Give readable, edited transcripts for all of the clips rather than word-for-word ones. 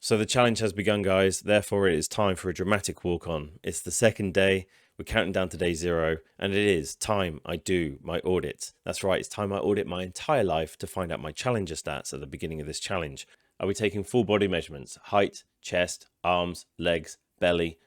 So the challenge has begun, guys. Therefore, it is time for a dramatic walk on. It's the second day. We're counting down to day 0, and it is time I do my audit. That's right, it's time I audit my entire life to find out my challenger stats at the beginning of this challenge. I'll be taking full body measurements: height, chest, arms, legs, belly,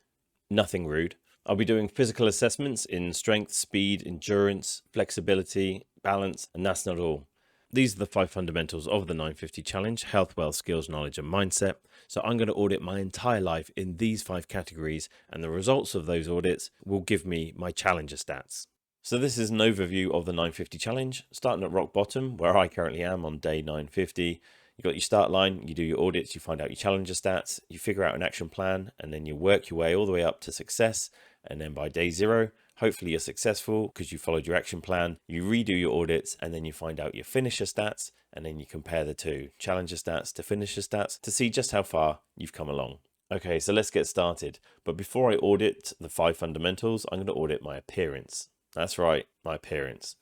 nothing rude. I'll be doing physical assessments in strength, speed, endurance, flexibility, balance, and that's not all. These are the 5 fundamentals of the 950 challenge: health, wealth, skills, knowledge, and mindset. So I'm going to audit my entire life in these 5 categories, and the results of those audits will give me my challenger stats. So this is an overview of the 950 challenge, starting at rock bottom, where I currently am on day 950. You got your start line, you do your audits, you find out your challenger stats, you figure out an action plan, and then you work your way all the way up to success. And then by day 0, hopefully you're successful because you followed your action plan. You redo your audits, and then you find out your finisher stats, and then you compare the two, challenger stats to finisher stats, to see just how far you've come along. Okay, so let's get started. But before I audit the 5 fundamentals, I'm going to audit my appearance. That's right, my appearance.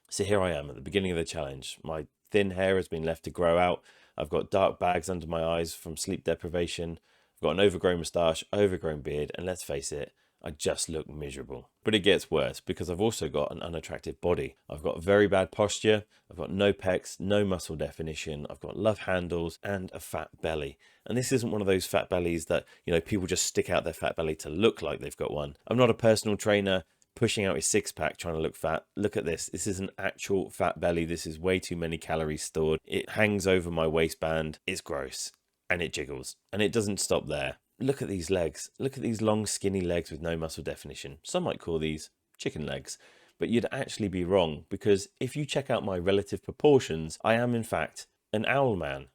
So here I am at the beginning of the challenge. My thin hair has been left to grow out. I've got dark bags under my eyes from sleep deprivation. I've got an overgrown moustache, overgrown beard, and let's face it, I just look miserable. But it gets worse because I've also got an unattractive body. I've got very bad posture. I've got no pecs, no muscle definition. I've got love handles and a fat belly. And this isn't one of those fat bellies that, people just stick out their fat belly to look like they've got one. I'm not a personal trainer pushing out his 6-pack trying to look fat. Look at this. This is an actual fat belly. This is way too many calories stored. It hangs over my waistband. It's gross and it jiggles, and it doesn't stop there. Look at these legs. Look at these long, skinny legs with no muscle definition. Some might call these chicken legs, but you'd actually be wrong, because if you check out my relative proportions, I am in fact an owl man.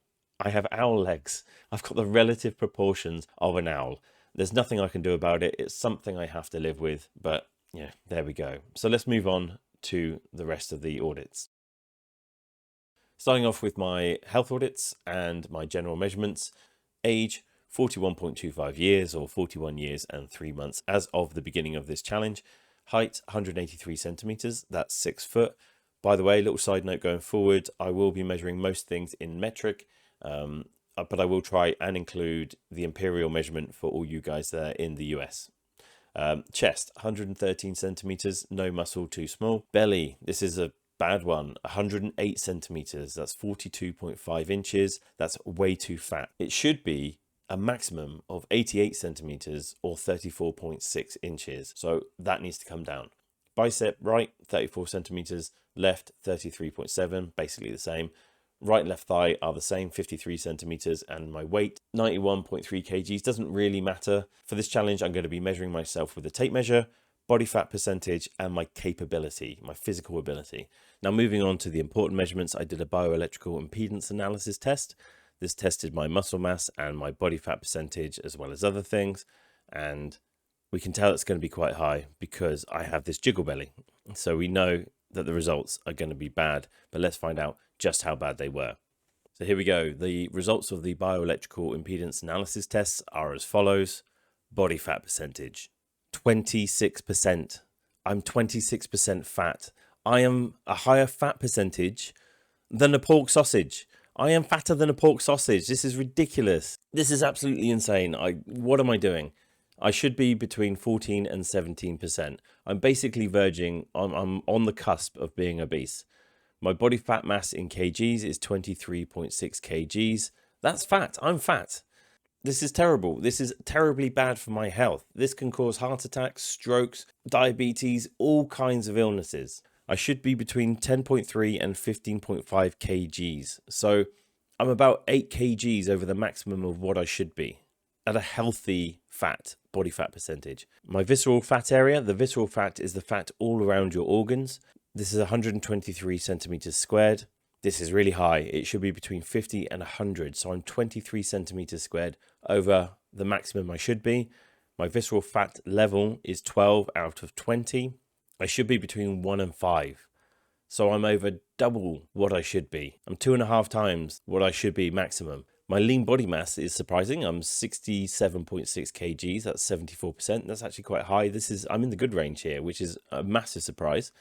I have owl legs. I've got the relative proportions of an owl. There's nothing I can do about it. It's something I have to live with, but yeah, there we go. So let's move on to the rest of the audits. Starting off with my health audits and my general measurements. Age, 41.25 years, or 41 years and 3 months as of the beginning of this challenge. Height, 183 centimeters, that's 6 foot. By the way, little side note going forward, I will be measuring most things in metric, but I will try and include the imperial measurement for all you guys there in the US. Chest, 113 centimeters, no muscle, too small. Belly, this is a bad one, 108 centimeters, that's 42.5 inches. That's way too fat. It should be a maximum of 88 centimeters or 34.6 inches. So that needs to come down. Bicep, right, 34 centimeters, left, 33.7, basically the same. Right and left thigh are the same, 53 centimeters, and my weight, 91.3 kgs. Doesn't really matter. For this challenge, I'm going to be measuring myself with a tape measure, body fat percentage, and my capability, my physical ability. Now, moving on to the important measurements, I did a bioelectrical impedance analysis test. This tested my muscle mass and my body fat percentage, as well as other things. And we can tell it's going to be quite high because I have this jiggle belly. So we know that the results are going to be bad, but let's find out just how bad they were. So here we go. The results of the bioelectrical impedance analysis tests are as follows. Body fat percentage, 26%. I'm 26% fat. I am a higher fat percentage than a pork sausage. I am fatter than a pork sausage. This is ridiculous. This is absolutely insane. What am I doing? I should be between 14 and 17%. I'm basically verging I'm on the cusp of being obese. My body fat mass in kgs is 23.6 kgs. That's fat. I'm fat. This is terrible. This is terribly bad for my health. This can cause heart attacks, strokes, diabetes, all kinds of illnesses. I should be between 10.3 and 15.5 kgs. So I'm about 8 kgs over the maximum of what I should be at a healthy body fat percentage. My visceral fat area, the visceral fat is the fat all around your organs. This is 123 centimeters squared. This is really high. It should be between 50 and 100. So I'm 23 centimeters squared over the maximum I should be. My visceral fat level is 12 out of 20. I should be between 1 and 5. So I'm over double what I should be. I'm 2.5 times what I should be maximum. My lean body mass is surprising. I'm 67.6 kgs. That's 74%. That's actually quite high. I'm in the good range here, which is a massive surprise,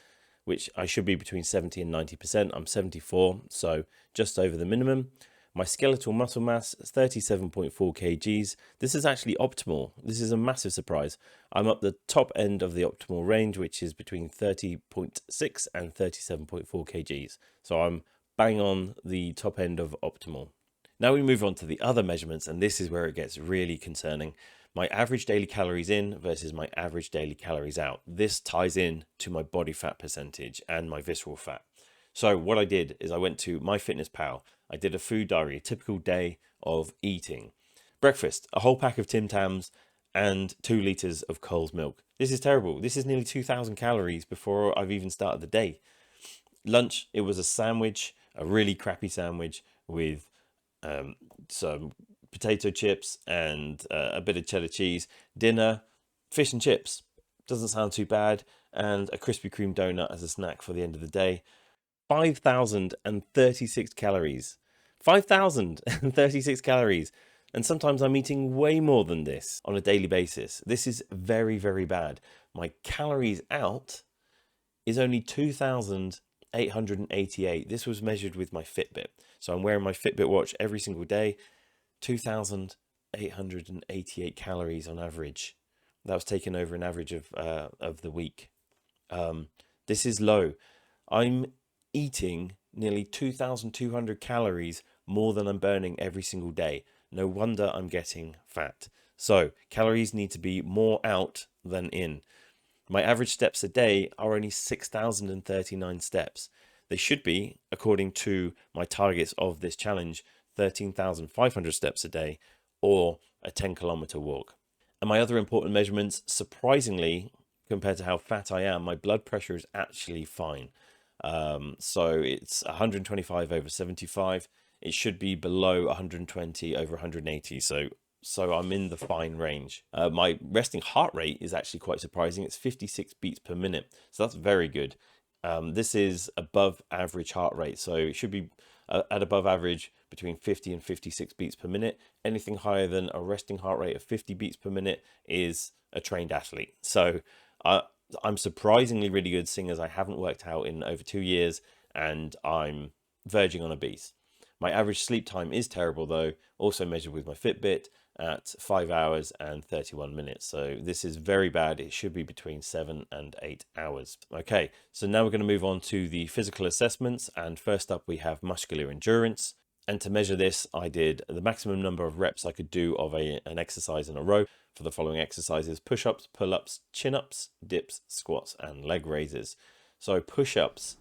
which I should be between 70 and 90%. I'm 74, so just over the minimum. My skeletal muscle mass is 37.4 kgs. This is actually optimal. This is a massive surprise. I'm up the top end of the optimal range, which is between 30.6 and 37.4 kgs. So I'm bang on the top end of optimal. Now we move on to the other measurements, and this is where it gets really concerning. My average daily calories in versus my average daily calories out. This ties in to my body fat percentage and my visceral fat. So what I did is I went to MyFitnessPal. I did a food diary, a typical day of eating. Breakfast, a whole pack of Tim Tams and 2 litres of Coles milk. This is terrible. This is nearly 2,000 calories before I've even started the day. Lunch, it was a sandwich, a really crappy sandwich with some potato chips and a bit of cheddar cheese. Dinner, fish and chips. Doesn't sound too bad. And a Krispy Kreme donut as a snack for the end of the day. 5,036 calories. 5,036 calories. And sometimes I'm eating way more than this on a daily basis. This is very, very bad. My calories out is only 2,888. This was measured with my Fitbit. So I'm wearing my Fitbit watch every single day. 2,888 calories on average. That was taken over an average of the week. This is low. I'm eating nearly 2,200 calories more than I'm burning every single day. No wonder I'm getting fat. So calories need to be more out than in. My average steps a day are only 6,039 steps. They should be, according to my targets of this challenge, 13,500 steps a day or a 10-kilometer walk. And my other important measurements, surprisingly, compared to how fat I am, my blood pressure is actually fine. So it's 125 over 75. It should be below 120 over 180. So I'm in the fine range. My resting heart rate is actually quite surprising. It's 56 beats per minute. So that's very good. This is above average heart rate. So it should be at above average between 50 and 56 beats per minute. Anything higher than a resting heart rate of 50 beats per minute is a trained athlete. So I'm surprisingly really good, seeing as I haven't worked out in over 2 years and I'm verging on obese. My average sleep time is terrible though, also measured with my Fitbit at 5 hours and 31 minutes. So this is very bad. It should be between 7 and 8 hours. Okay, so now we're going to move on to the physical assessments. And first up, we have muscular endurance. And to measure this, I did the maximum number of reps I could do of an exercise in a row for the following exercises: push-ups, pull-ups, chin-ups, dips, squats, and leg raises. So push-ups,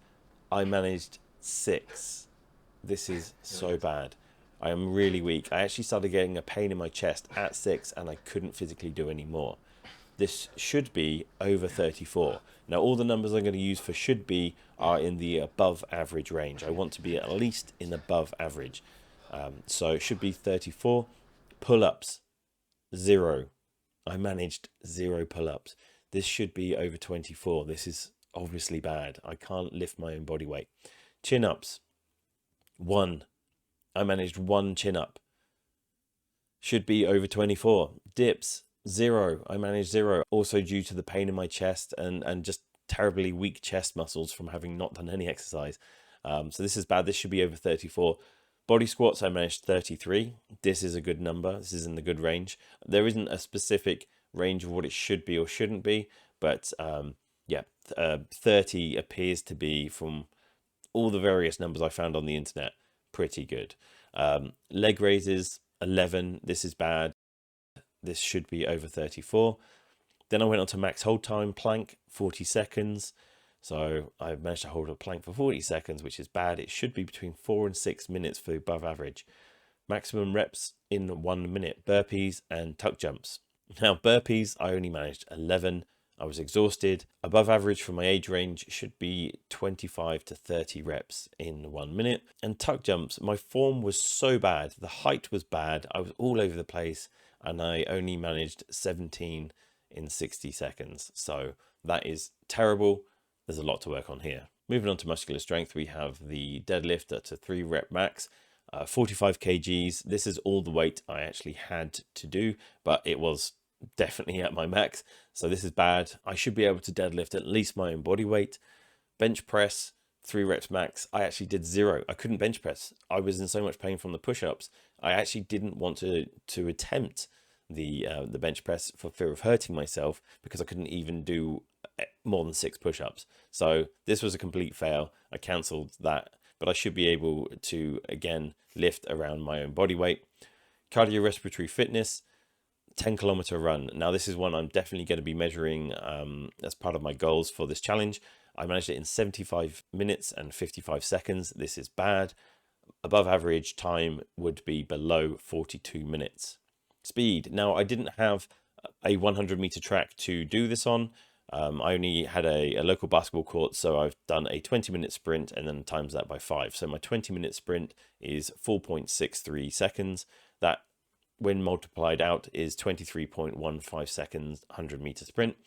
I managed 6. This is so bad. I am really weak. I actually started getting a pain in my chest at 6 and I couldn't physically do any more. This should be over 34. Now all the numbers I'm going to use for should be are in the above average range. I want to be at least in above average. So it should be 34. Pull-ups, 0. I managed 0 pull-ups. This should be over 24. This is obviously bad. I can't lift my own body weight. Chin-ups, 1. I managed 1 chin-up. Should be over 24. Dips, 0. I managed 0. Also due to the pain in my chest and just terribly weak chest muscles from having not done any exercise. So this is bad. This should be over 34. Body squats, I managed 33. This is a good number. This is in the good range. There isn't a specific range of what it should be or shouldn't be, but 30 appears to be, from all the various numbers I found on the internet, pretty good. Leg raises, 11. This is bad. This should be over 34. Then I went on to max hold time, plank, 40 seconds. So I managed to hold a plank for 40 seconds, which is bad. It should be between 4 and 6 minutes for above average. Maximum reps in 1 minute, burpees and tuck jumps. Now burpees, I only managed 11. I was exhausted. Above average for my age range should be 25 to 30 reps in 1 minute. And tuck jumps, my form was so bad. The height was bad. I was all over the place and I only managed 17 in 60 seconds. So that is terrible. There's a lot to work on here. Moving on to muscular strength, we have the deadlift at a 3 rep max, 45 kgs. This is all the weight I actually had to do, but it was definitely at my max. So this is bad. I should be able to deadlift at least my own body weight. Bench press, 3 reps max, I actually did 0. I couldn't bench press. I was in so much pain from the push-ups. I actually didn't want to attempt the bench press for fear of hurting myself, because I couldn't even do more than 6 push-ups. So this was a complete fail. I cancelled that, but I should be able to again lift around my own body weight. Cardio-respiratory fitness, 10-kilometer run. Now this is one I'm definitely going to be measuring as part of my goals for this challenge. I managed it in 75 minutes and 55 seconds. This is bad. Above average time would be below 42 minutes. Speed. Now I didn't have a 100-meter track to do this on. I only had a local basketball court, so I've done a 20-minute sprint and then times that by 5. So my 20-minute sprint is 4.63 seconds. That, when multiplied out, is 23.15 seconds, 100-meter sprint.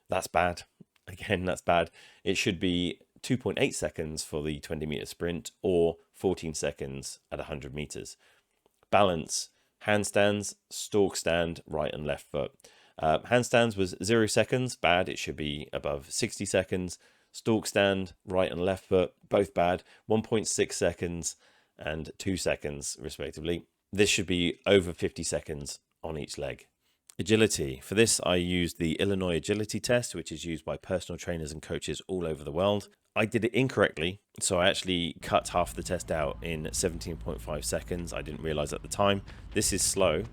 That's bad. Again, that's bad. It should be 2.8 seconds for the 20-meter sprint, or 14 seconds at 100 meters. Balance. Handstands, stalk stand, right and left foot. Handstands was 0 seconds, bad. It should be above 60 seconds. Stalk stand, right and left foot, both bad. 1.6 seconds and 2 seconds, respectively. This should be over 50 seconds on each leg. Agility. For this, I used the Illinois agility test, which is used by personal trainers and coaches all over the world. I did it incorrectly, so I actually cut half the test out in 17.5 seconds. I didn't realize at the time. This is slow.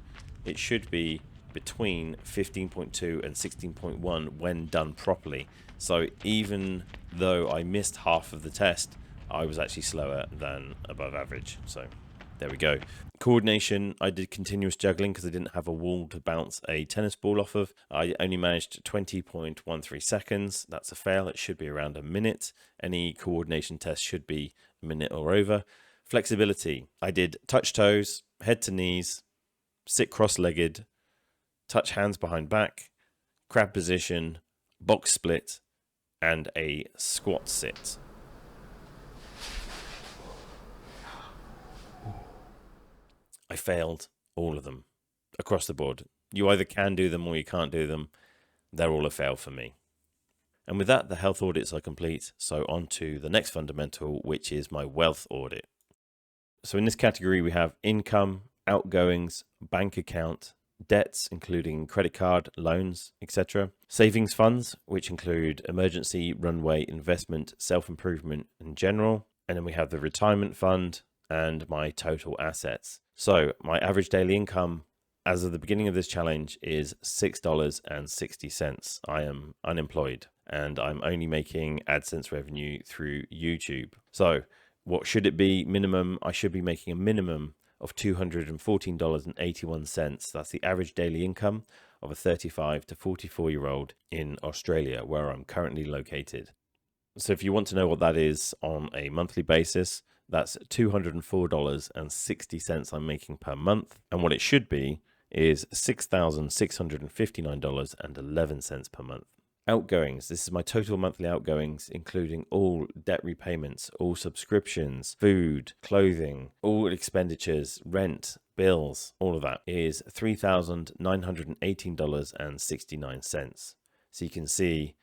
It should be between 15.2 and 16.1 when done properly. So even though I missed half of the test, I was actually slower than above average. So there we go. Coordination, I did continuous juggling because I didn't have a wall to bounce a tennis ball off of. I only managed 20.13 seconds. That's a fail. It should be around a minute. Any coordination test should be a minute or over. Flexibility, I did touch toes, head to knees, sit cross-legged, touch hands behind back, crab position, box split, and a squat sit. I failed all of them across the board. You either can do them or you can't do them. They're all a fail for me. And with that, the health audits are complete. So on to the next fundamental, which is my wealth audit. So in this category, we have income, outgoings, bank account, debts, including credit card, loans, etc. Savings funds, which include emergency, runway, investment, self-improvement, and general. And then we have the retirement fund and my total assets. So my average daily income as of the beginning of this challenge is $6.60. I am unemployed and I'm only making AdSense revenue through YouTube. So what should it be? Minimum, I should be making a minimum of $214.81. That's the average daily income of a 35 to 44-year-old in Australia, where I'm currently located. So if you want to know what that is on a monthly basis, that's $204.60 I'm making per month. And what it should be is $6,659.11 per month. Outgoings. This is my total monthly outgoings, including all debt repayments, all subscriptions, food, clothing, all expenditures, rent, bills, all of that is $3,918.69. So you can see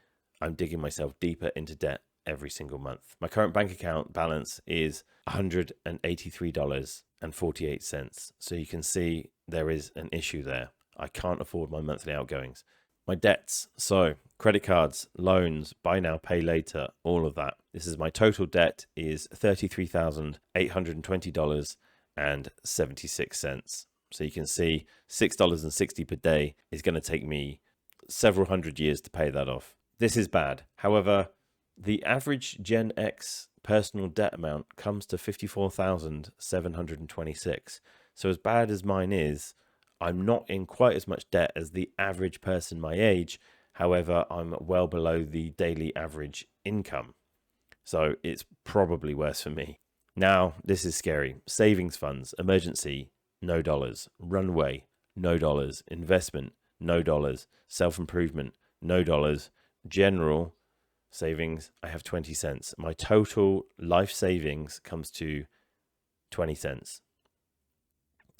I'm digging myself deeper into debt every single month. My current bank account balance is $183.48. So you can see there is an issue there. I can't afford my monthly outgoings. My debts, so credit cards, loans, buy now, pay later, all of that. This is my total debt is $33,820.76. So you can see $6.60 per day is going to take me several hundred years to pay that off. This is bad. However, the average Gen X personal debt amount comes to $54,726. So as bad as mine is, I'm not in quite as much debt as the average person my age. However, I'm well below the daily average income. So it's probably worse for me. Now, this is scary. Savings funds, emergency, no dollars. Runway, no dollars. Investment, no dollars. Self-improvement, no dollars. General savings, I have 20 cents. My total life savings comes to 20 cents.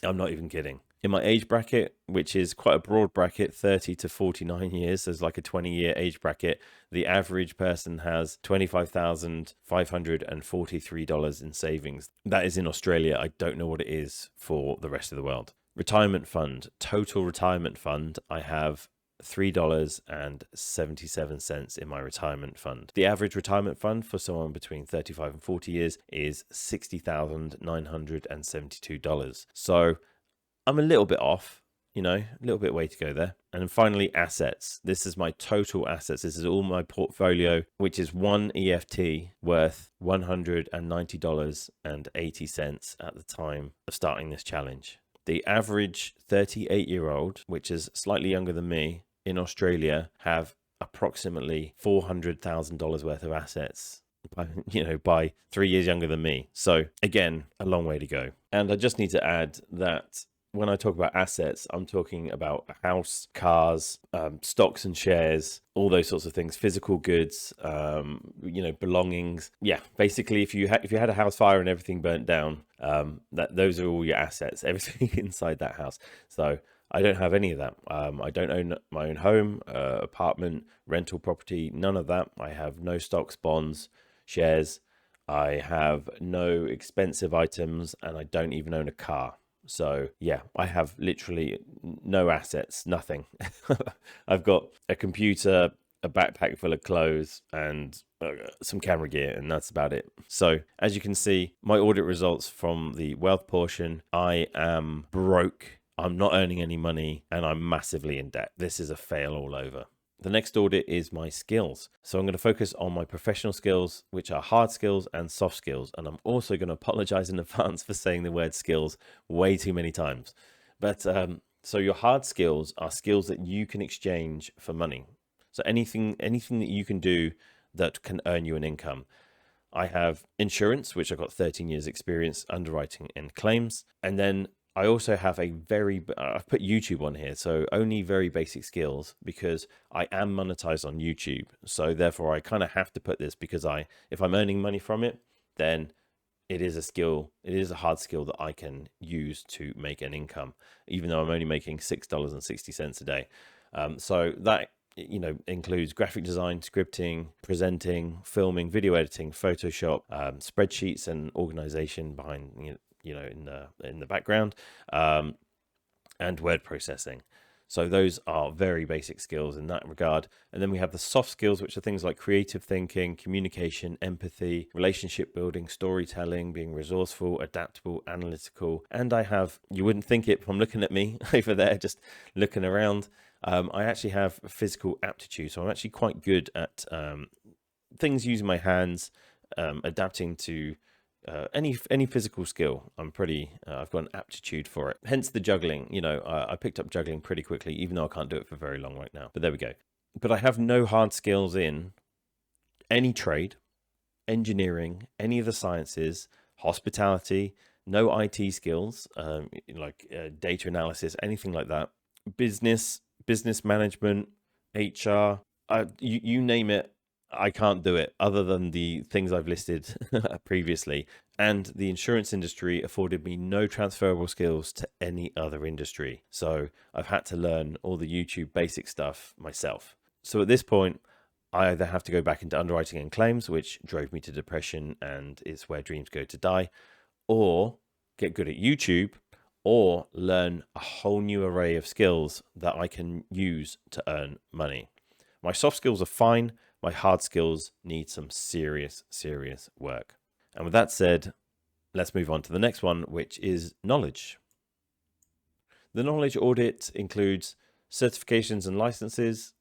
I'm not even kidding. In my age bracket, which is quite a broad bracket, 30 to 49 years, there's like a 20-year age bracket, the average person has $25,543 in savings. That is in Australia. I don't know what it is for the rest of the world. Retirement fund, total retirement fund, I have $3.77 in my retirement fund. The average retirement fund for someone between 35 and 40 years is $60,972. So I'm a little bit off, a little bit way to go there. And then finally, assets. This is my total assets. This is all my portfolio, which is one EFT worth $190.80 at the time of starting this challenge. The average 38-year-old, which is slightly younger than me, in Australia have approximately $400,000 worth of assets by 3 years younger than me. So again, a long way to go. And I just need to add that when I talk about assets, I'm talking about a house, cars, stocks and shares, all those sorts of things, physical goods, belongings. Yeah, basically, if you had a house fire and everything burnt down, those are all your assets, everything inside that house. So I don't have any of that. I don't own my own home, apartment, rental property, none of that. I have no stocks, bonds, shares. I have no expensive items, and I don't even own a car. So yeah, I have literally no assets, nothing. I've got a computer, a backpack full of clothes, and some camera gear, and that's about it. So as you can see, my audit results from the wealth portion, I am broke. I'm not earning any money, and I'm massively in debt. This is a fail all over. The next audit is my skills. So I'm going to focus on my professional skills, which are hard skills and soft skills. And I'm also going to apologize in advance for saying the word skills way too many times. But so your hard skills are skills that you can exchange for money. So anything that you can do that can earn you an income. I have insurance, which I've got 13 years experience, underwriting and claims. And then I also have I've put YouTube on here, so only very basic skills because I am monetized on YouTube. So therefore I kind of have to put this because if I'm earning money from it, then it is a skill. It is a hard skill that I can use to make an income, even though I'm only making $6.60 a day. So that, includes graphic design, scripting, presenting, filming, video editing, Photoshop, spreadsheets and organization behind, in the background, and word processing. So those are very basic skills in that regard. And then we have the soft skills, which are things like creative thinking, communication, empathy, relationship building, storytelling, being resourceful, adaptable, analytical. And I have, you wouldn't think it from looking at me over there, just looking around, I actually have physical aptitude. So I'm actually quite good at things using my hands, adapting to any physical skill. I've got an aptitude for it. Hence the juggling. I picked up juggling pretty quickly, even though I can't do it for very long right now. But there we go. But I have no hard skills in any trade, engineering, any of the sciences, hospitality, no IT skills, like data analysis, anything like that. Business management, HR, you name it. I can't do it other than the things I've listed previously. And the insurance industry afforded me no transferable skills to any other industry. So I've had to learn all the YouTube basic stuff myself. So at this point, I either have to go back into underwriting and claims, which drove me to depression and is where dreams go to die, or get good at YouTube, or learn a whole new array of skills that I can use to earn money. My soft skills are fine. My hard skills need some serious work. And with that said, let's move on to the next one, which is knowledge. The knowledge audit includes certifications and licenses,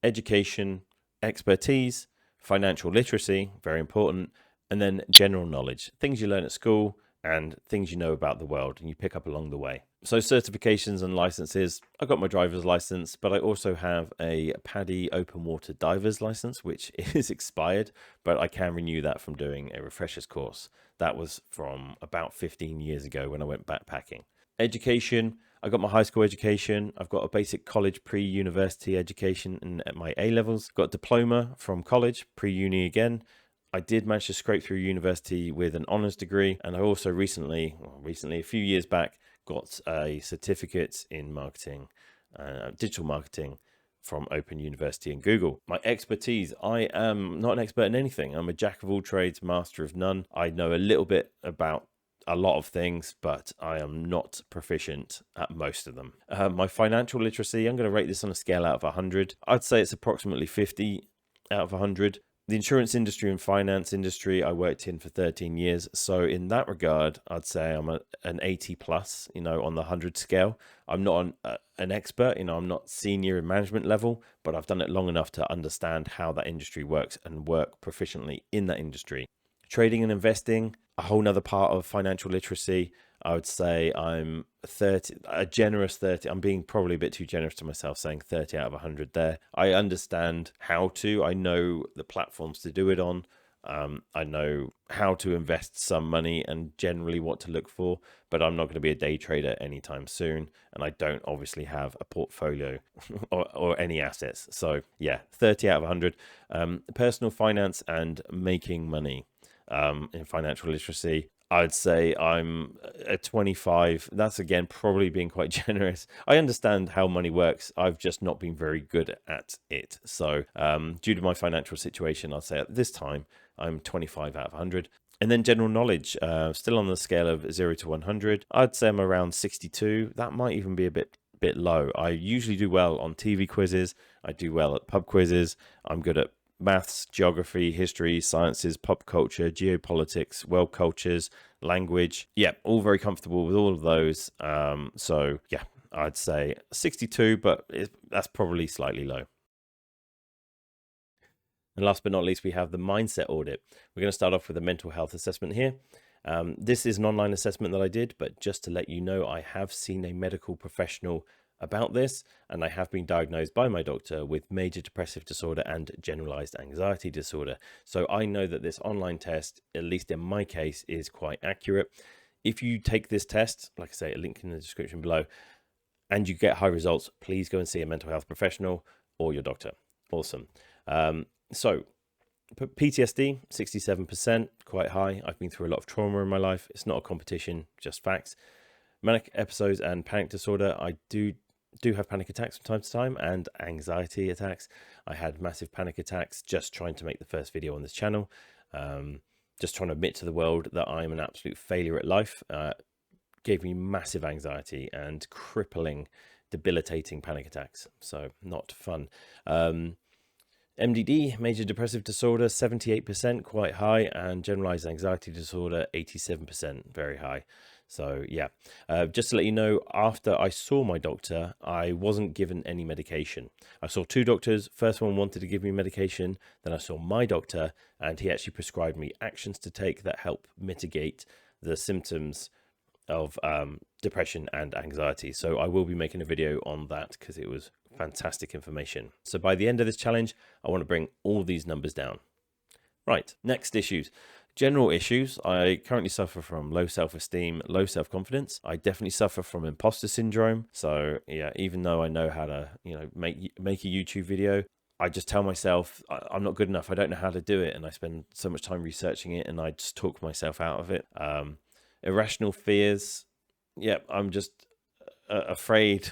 education, expertise, financial literacy, very important, and then general knowledge, things you learn at school and things you know about the world and you pick up along the way. So certifications and licenses, I got my driver's license, but I also have a PADI open water diver's license, which is expired, but I can renew that from doing a refreshers course. That was from about 15 years ago when I went backpacking. Education, I got my high school education. I've got a basic college pre-university education at my A levels. Got a diploma from college, pre-uni again. I did manage to scrape through university with an honours degree, and I also recently, a few years back, got a certificate in marketing, digital marketing from Open University and Google. My expertise, I am not an expert in anything. I'm a jack of all trades, master of none. I know a little bit about a lot of things, but I am not proficient at most of them. My financial literacy, I'm going to rate this on a scale out of 100. I'd say it's approximately 50 out of 100. The insurance industry and finance industry I worked in for 13 years. So in that regard, I'd say I'm an 80 plus, on the 100 scale. I'm not an expert, I'm not senior in management level, but I've done it long enough to understand how that industry works and work proficiently in that industry. Trading and investing, a whole nother part of financial literacy. I would say I'm a generous 30. I'm being probably a bit too generous to myself saying 30 out of 100 there. I understand how to. I know the platforms to do it on. I know how to invest some money and generally what to look for, but I'm not going to be a day trader anytime soon. And I don't obviously have a portfolio or any assets. So yeah, 30 out of 100. Personal finance and making money in financial literacy, I'd say I'm a 25. That's again probably being quite generous. I understand how money works. I've just not been very good at it. So due to my financial situation, I'll say at this time I'm 25 out of 100. And then general knowledge, still on the scale of 0 to 100. I'd say I'm around 62. That might even be a bit low. I usually do well on TV quizzes. I do well at pub quizzes. I'm good at maths, geography, history, sciences, pop culture, geopolitics, world cultures, language. Yeah, all very comfortable with all of those. So yeah, I'd say 62, but that's probably slightly low. And last but not least, we have the mindset audit. We're going to start off with a mental health assessment here. This is an online assessment that I did, but just to let you know, I have seen a medical professional about this, and I have been diagnosed by my doctor with major depressive disorder and generalized anxiety disorder. So I know that this online test, at least in my case, is quite accurate. If you take this test, like I say, a link in the description below, and you get high results, please go and see a mental health professional or your doctor. Awesome. So PTSD, 67%, quite high. I've been through a lot of trauma in my life. It's not a competition, just facts. Manic episodes and panic disorder. I do have panic attacks from time to time and anxiety attacks. I had massive panic attacks just trying to make the first video on this channel. Just trying to admit to the world that I'm an absolute failure at life. Gave me massive anxiety and crippling, debilitating panic attacks. So not fun. MDD, major depressive disorder, 78%, quite high, and generalized anxiety disorder, 87%, very high. So yeah, just to let you know, after I saw my doctor, I wasn't given any medication. I saw two doctors. First one wanted to give me medication. Then I saw my doctor, and he actually prescribed me actions to take that help mitigate the symptoms of depression and anxiety. So I will be making a video on that because it was fantastic information. So by the end of this challenge, I want to bring all these numbers down. Right, next issues. General issues. I currently suffer from low self-esteem, low self-confidence. I definitely suffer from imposter syndrome. So yeah, even though I know how to, make a YouTube video, I just tell myself I'm not good enough. I don't know how to do it. And I spend so much time researching it and I just talk myself out of it. Irrational fears. Yeah, I'm just afraid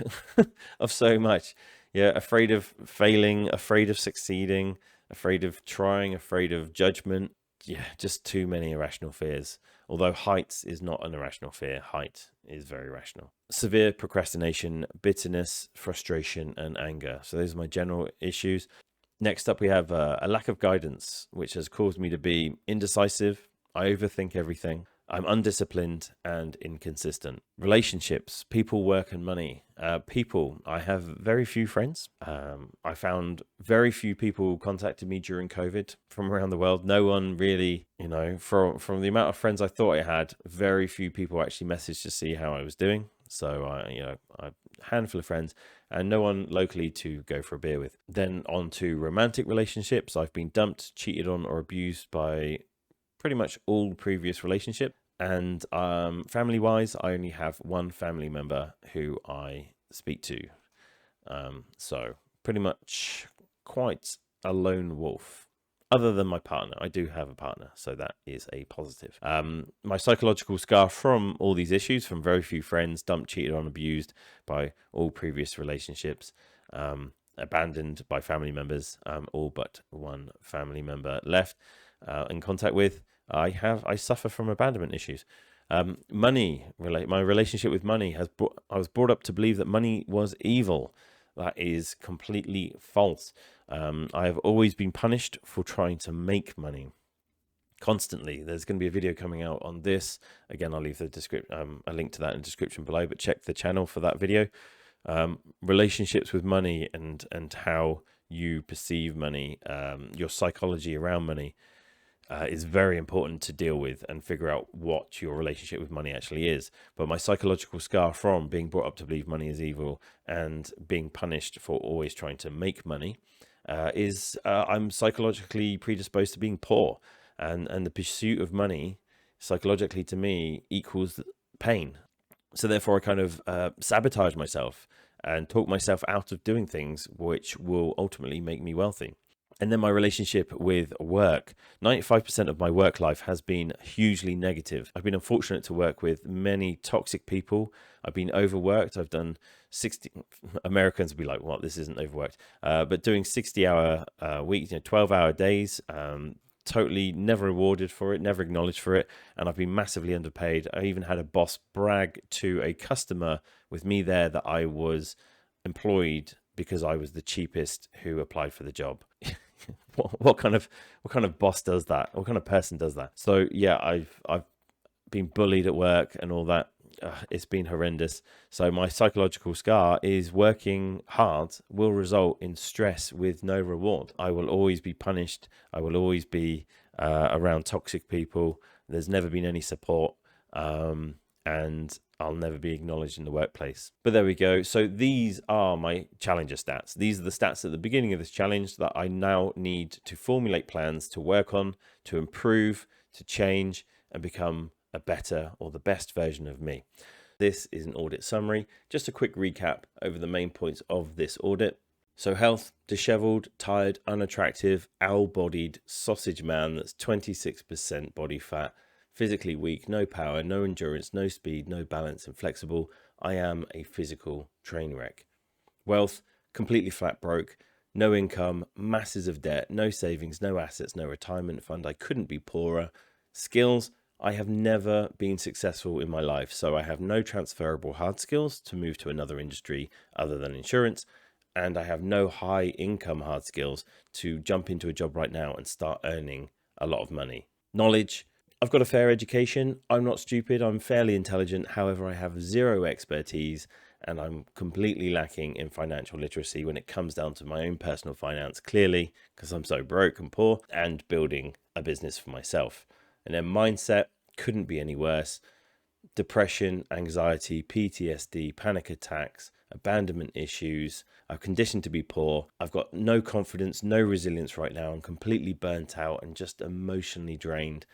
of so much. Yeah, afraid of failing, afraid of succeeding, afraid of trying, afraid of judgment. Yeah, just too many irrational fears. Although heights is not an irrational fear, height is very rational. Severe procrastination, bitterness, frustration, and anger. So those are my general issues. Next up, we have a lack of guidance, which has caused me to be indecisive. I overthink everything. I'm undisciplined and inconsistent. Relationships, people, work, and money. People, I have very few friends. I found very few people contacted me during COVID from around the world. No one really, from the amount of friends I thought I had, very few people actually messaged to see how I was doing. So a handful of friends and no one locally to go for a beer with. Then on to romantic relationships. I've been dumped, cheated on, or abused by pretty much all previous relationships. And family wise, I only have one family member who I speak to. So pretty much quite a lone wolf. other than my partner. I do have a partner, so that is a positive. My psychological scar from all these issues, from very few friends, dumped, cheated on, abused by all previous relationships, abandoned by family members, all but one family member left in contact with. I suffer from abandonment issues. My relationship with money I was brought up to believe that money was evil. That is completely false. I have always been punished for trying to make money constantly. There's going to be a video coming out on this. Again, I'll leave the a link to that in the description below, but check the channel for that video. Relationships with money and how you perceive money, your psychology around money, is very important to deal with and figure out what your relationship with money actually is. But my psychological scar from being brought up to believe money is evil and being punished for always trying to make money is I'm psychologically predisposed to being poor, and the pursuit of money psychologically to me equals pain. So therefore I kind of sabotage myself and talk myself out of doing things which will ultimately make me wealthy. And then my relationship with work. 95% of my work life has been hugely negative. I've been unfortunate to work with many toxic people. I've been overworked. I've done 60, Americans will be like, what, this isn't overworked. But doing 60-hour weeks, 12-hour days, totally never rewarded for it, never acknowledged for it. And I've been massively underpaid. I even had a boss brag to a customer with me there that I was employed because I was the cheapest who applied for the job. What kind of boss does that? What kind of person does that? So yeah, I've been bullied at work and all that. It's been horrendous. So my psychological scar is working hard will result in stress with no reward. I will always be punished. I will always be around toxic people. There's never been any support, and I'll never be acknowledged in the workplace. But there we go. So these are my challenger stats. These are the stats at the beginning of this challenge that I now need to formulate plans to work on, to improve, to change, and become a better or the best version of me. This is an audit summary. Just a quick recap over the main points of this audit. So health, disheveled, tired, unattractive, owl-bodied sausage man that's 26% body fat, physically weak, no power, no endurance, no speed, no balance, and flexible. I am a physical train wreck. Wealth, completely flat broke, no income, masses of debt, no savings, no assets, no retirement fund. I couldn't be poorer. Skills, I have never been successful in my life, so I have no transferable hard skills to move to another industry other than insurance, and I have no high income hard skills to jump into a job right now and start earning a lot of money. Knowledge, I've got a fair education. I'm not stupid. I'm fairly intelligent. However, I have zero expertise and I'm completely lacking in financial literacy when it comes down to my own personal finance, clearly, because I'm so broke and poor, and building a business for myself. And then mindset couldn't be any worse. Depression, anxiety, PTSD, panic attacks, abandonment issues. I'm conditioned to be poor. I've got no confidence, no resilience right now. I'm completely burnt out and just emotionally drained.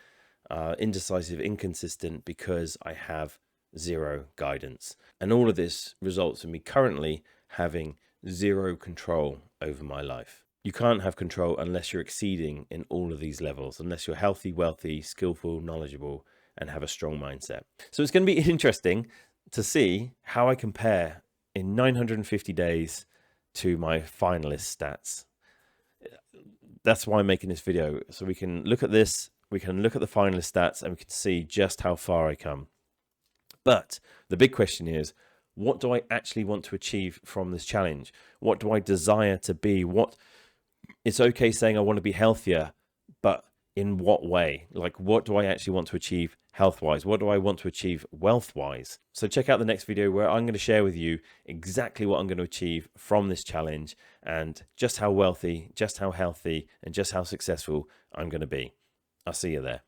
Indecisive, inconsistent, because I have zero guidance. And all of this results in me currently having zero control over my life. You can't have control unless you're exceeding in all of these levels, unless you're healthy, wealthy, skillful, knowledgeable, and have a strong mindset. So it's going to be interesting to see how I compare in 950 days to my finalist stats. That's why I'm making this video, so we can look at this. We can look at the finalist stats and we can see just how far I come. But the big question is, what do I actually want to achieve from this challenge? What do I desire to be? It's okay saying I want to be healthier, but in what way? Like, what do I actually want to achieve health-wise? What do I want to achieve wealth-wise? So check out the next video where I'm going to share with you exactly what I'm going to achieve from this challenge and just how wealthy, just how healthy, and just how successful I'm going to be. I'll see you there.